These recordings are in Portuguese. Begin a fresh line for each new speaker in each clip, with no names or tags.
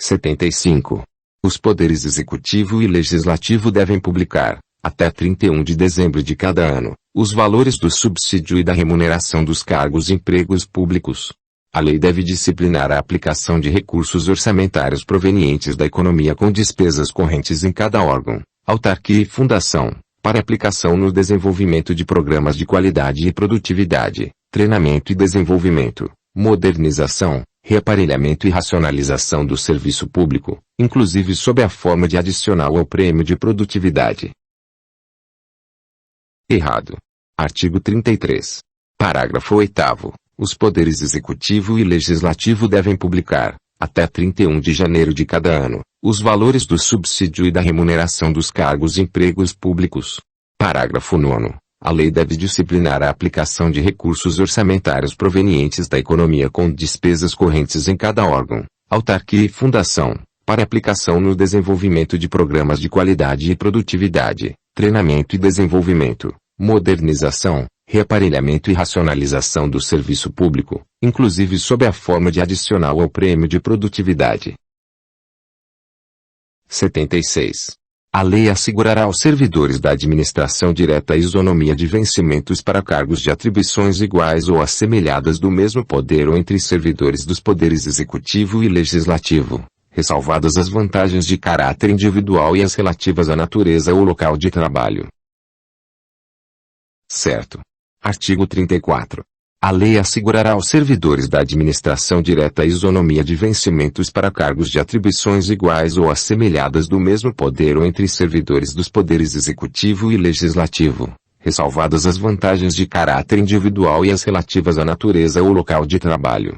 75. Os poderes executivo e legislativo devem publicar, até 31 de dezembro de cada ano, os valores do subsídio e da remuneração dos cargos e empregos públicos. A lei deve disciplinar a aplicação de recursos orçamentários provenientes da economia com despesas correntes em cada órgão, autarquia e fundação, para aplicação no desenvolvimento de programas de qualidade e produtividade, treinamento e desenvolvimento, modernização, reaparelhamento e racionalização do serviço público, inclusive sob a forma de adicional ao prêmio de produtividade. Errado. Artigo 33. Parágrafo 8º. Os poderes executivo e legislativo devem publicar, até 31 de janeiro de cada ano, os valores do subsídio e da remuneração dos cargos e empregos públicos. Parágrafo 9º. A lei deve disciplinar a aplicação de recursos orçamentários provenientes da economia com despesas correntes em cada órgão, autarquia e fundação, para aplicação no desenvolvimento de programas de qualidade e produtividade, treinamento e desenvolvimento, modernização, reaparelhamento e racionalização do serviço público, inclusive sob a forma de adicional ao prêmio de produtividade. 76. A lei assegurará aos servidores da administração direta a isonomia de vencimentos para cargos de atribuições iguais ou assemelhadas do mesmo poder ou entre servidores dos poderes executivo e legislativo, ressalvadas as vantagens de caráter individual e as relativas à natureza ou local de trabalho. Certo. Artigo 34. A lei assegurará aos servidores da administração direta a isonomia de vencimentos para cargos de atribuições iguais ou assemelhadas do mesmo poder ou entre servidores dos poderes executivo e legislativo, ressalvadas as vantagens de caráter individual e as relativas à natureza ou local de trabalho.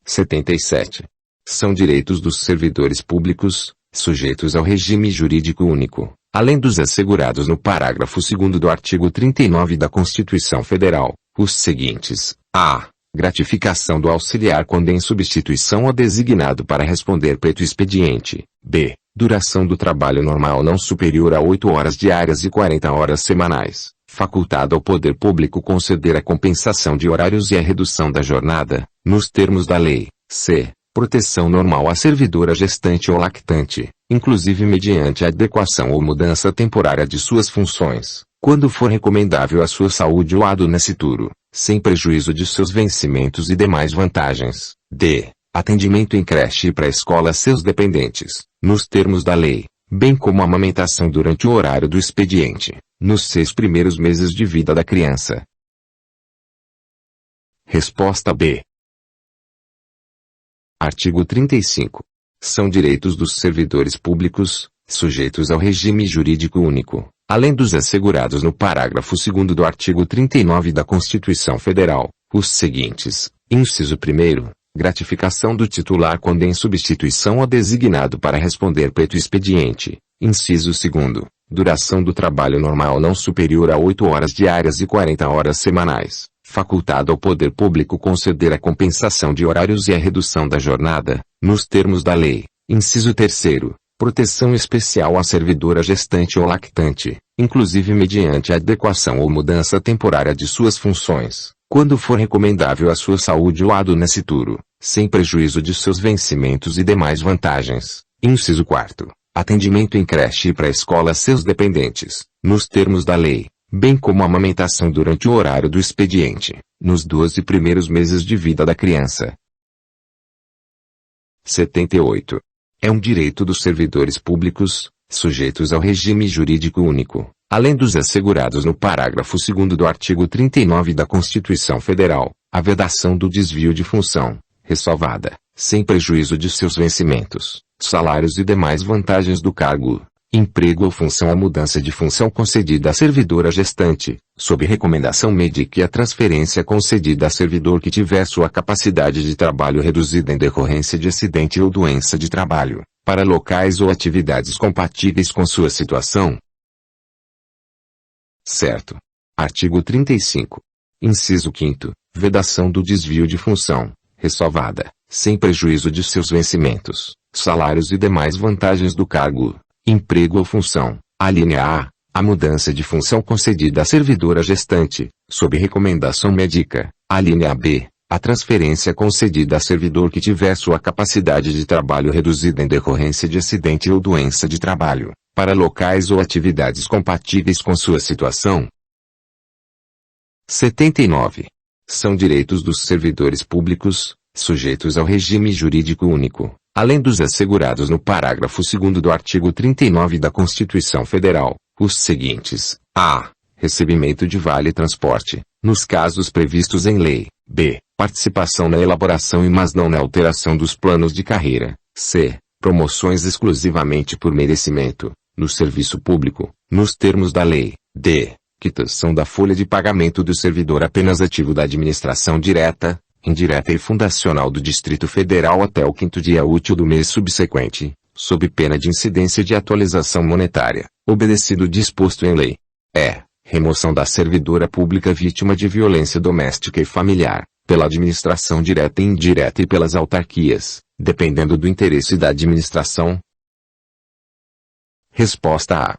77. São direitos dos servidores públicos, sujeitos ao regime jurídico único, além dos assegurados no parágrafo 2º do artigo 39 da Constituição Federal, os seguintes: a. Gratificação do auxiliar quando em substituição ou designado para responder perito expediente. b. Duração do trabalho normal não superior a 8 horas diárias e 40 horas semanais, facultado ao poder público conceder a compensação de horários e a redução da jornada, nos termos da lei. c. Proteção normal à servidora gestante ou lactante, inclusive mediante a adequação ou mudança temporária de suas funções, quando for recomendável à sua saúde ou ad nascituro, sem prejuízo de seus vencimentos e demais vantagens. d. Atendimento em creche e pré-escola a seus dependentes, nos termos da lei, bem como a amamentação durante o horário do expediente, nos 6 primeiros meses de vida da criança. Resposta B. Artigo 35. São direitos dos servidores públicos, sujeitos ao regime jurídico único, além dos assegurados no parágrafo 2º do artigo 39 da Constituição Federal, os seguintes: inciso 1º, gratificação do titular quando em substituição ou designado para responder perito expediente. Inciso 2º, duração do trabalho normal não superior a 8 horas diárias e 40 horas semanais, facultado ao poder público conceder a compensação de horários e a redução da jornada, nos termos da lei. Inciso 3º, proteção especial à servidora gestante ou lactante, inclusive mediante a adequação ou mudança temporária de suas funções, quando for recomendável à sua saúde ou ad nascituro, sem prejuízo de seus vencimentos e demais vantagens. Inciso 4º, atendimento em creche e pré-escola a seus dependentes, nos termos da lei, bem como a amamentação durante o horário do expediente, nos 12 primeiros meses de vida da criança. 78. É um direito dos servidores públicos, sujeitos ao regime jurídico único, além dos assegurados no parágrafo 2º do artigo 39 da Constituição Federal, a vedação do desvio de função, ressalvada, sem prejuízo de seus vencimentos, salários e demais vantagens do cargo, emprego ou função a mudança de função concedida à servidora gestante, sob recomendação médica e a transferência concedida a servidor que tiver sua capacidade de trabalho reduzida em decorrência de acidente ou doença de trabalho, para locais ou atividades compatíveis com sua situação. Certo. Artigo 35. Inciso 5º, vedação do desvio de função, ressalvada, sem prejuízo de seus vencimentos, salários e demais vantagens do cargo, emprego ou função. Alínea A mudança de função concedida à servidora gestante, sob recomendação médica. Alínea B, A transferência concedida a servidor que tiver sua capacidade de trabalho reduzida em decorrência de acidente ou doença de trabalho, para locais ou atividades compatíveis com sua situação. 79. São direitos dos servidores públicos, sujeitos ao regime jurídico único, além dos assegurados no parágrafo 2º do artigo 39 da Constituição Federal, os seguintes: a. Recebimento de vale-transporte, nos casos previstos em lei. B. Participação na elaboração mas não na alteração dos planos de carreira. C. Promoções exclusivamente por merecimento, no serviço público, nos termos da lei. D. Quitação da folha de pagamento do servidor apenas ativo da administração direta, indireta e fundacional do Distrito Federal até o 5º dia útil do mês subsequente, sob pena de incidência de atualização monetária, obedecido o disposto em lei. E. Remoção da servidora pública vítima de violência doméstica e familiar, pela administração direta e indireta e pelas autarquias, dependendo do interesse da administração. Resposta A.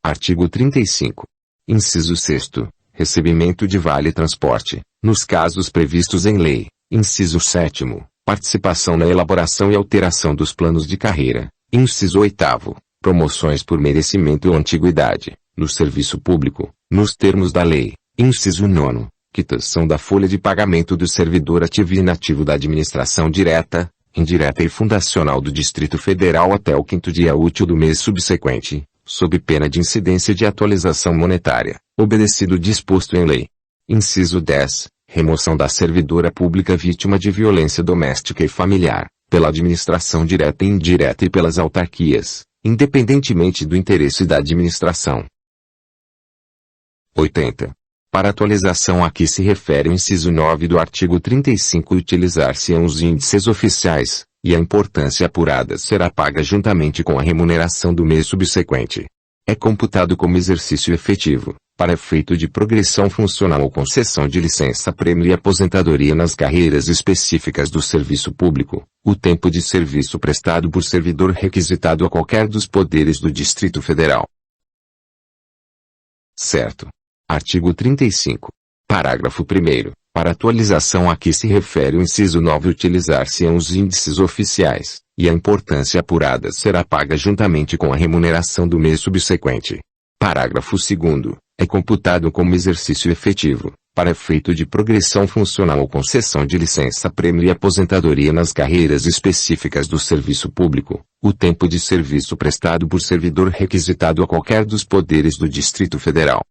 Artigo 35. Inciso 6º. Recebimento de vale-transporte, nos casos previstos em lei. Inciso 7º. Participação na elaboração e alteração dos planos de carreira. Inciso 8º. Promoções por merecimento ou antiguidade, no serviço público, nos termos da lei. Inciso 9º. Quitação da folha de pagamento do servidor ativo e inativo da administração direta, indireta e fundacional do Distrito Federal até o 5º dia útil do mês subsequente, sob pena de incidência de atualização monetária, obedecido o disposto em lei. Inciso 10. Remoção da servidora pública vítima de violência doméstica e familiar, pela administração direta e indireta e pelas autarquias, independentemente do interesse da administração. 80. Para atualização a que se refere o inciso 9 do artigo 35 utilizar-se-ão os índices oficiais, e a importância apurada será paga juntamente com a remuneração do mês subsequente. É computado como exercício efetivo, para efeito de progressão funcional ou concessão de licença-prêmio e aposentadoria nas carreiras específicas do serviço público, o tempo de serviço prestado por servidor requisitado a qualquer dos poderes do Distrito Federal. Certo. Artigo 35. Parágrafo 1º. Para atualização a que se refere o inciso 9 utilizar-se-ão os índices oficiais, e a importância apurada será paga juntamente com a remuneração do mês subsequente. Parágrafo 2º. É computado como exercício efetivo, para efeito de progressão funcional ou concessão de licença-prêmio e aposentadoria nas carreiras específicas do serviço público, o tempo de serviço prestado por servidor requisitado a qualquer dos poderes do Distrito Federal.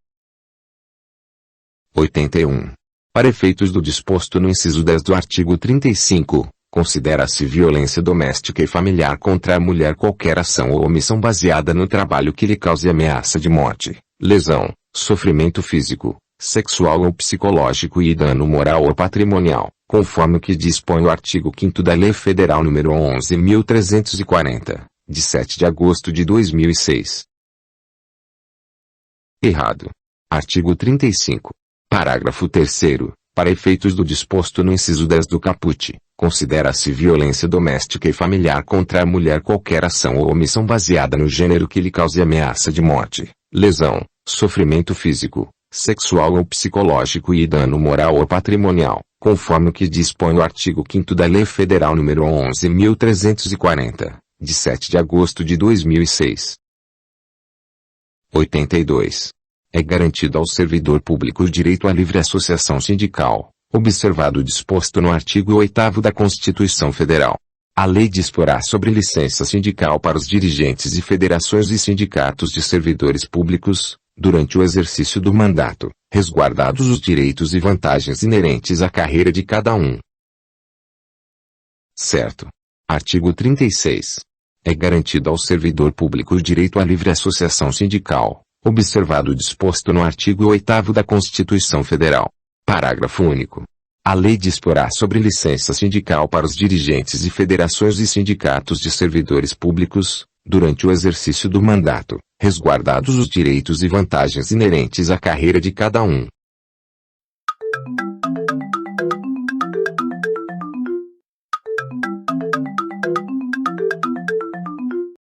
81. Para efeitos do disposto no inciso 10 do artigo 35, considera-se violência doméstica e familiar contra a mulher qualquer ação ou omissão baseada no trabalho que lhe cause ameaça de morte, lesão, sofrimento físico, sexual ou psicológico e dano moral ou patrimonial, conforme o que dispõe o artigo 5º da Lei Federal nº 11.340, de 7 de agosto de 2006. Errado. Artigo 35. Parágrafo 3º. Para efeitos do disposto no inciso 10 do caput, considera-se violência doméstica e familiar contra a mulher qualquer ação ou omissão baseada no gênero que lhe cause ameaça de morte, lesão, sofrimento físico, sexual ou psicológico e dano moral ou patrimonial, conforme o que dispõe o artigo 5º da Lei Federal nº 11.340, de 7 de agosto de 2006. 82. É garantido ao servidor público o direito à livre associação sindical, observado o disposto no artigo 8º da Constituição Federal. A lei disporá sobre licença sindical para os dirigentes e federações e sindicatos de servidores públicos, durante o exercício do mandato, resguardados os direitos e vantagens inerentes à carreira de cada um. Certo. Artigo 36. É garantido ao servidor público o direito à livre associação sindical, observado o disposto no artigo 8º da Constituição Federal. Parágrafo único. A lei disporá sobre licença sindical para os dirigentes e federações e sindicatos de servidores públicos, durante o exercício do mandato, resguardados os direitos e vantagens inerentes à carreira de cada um.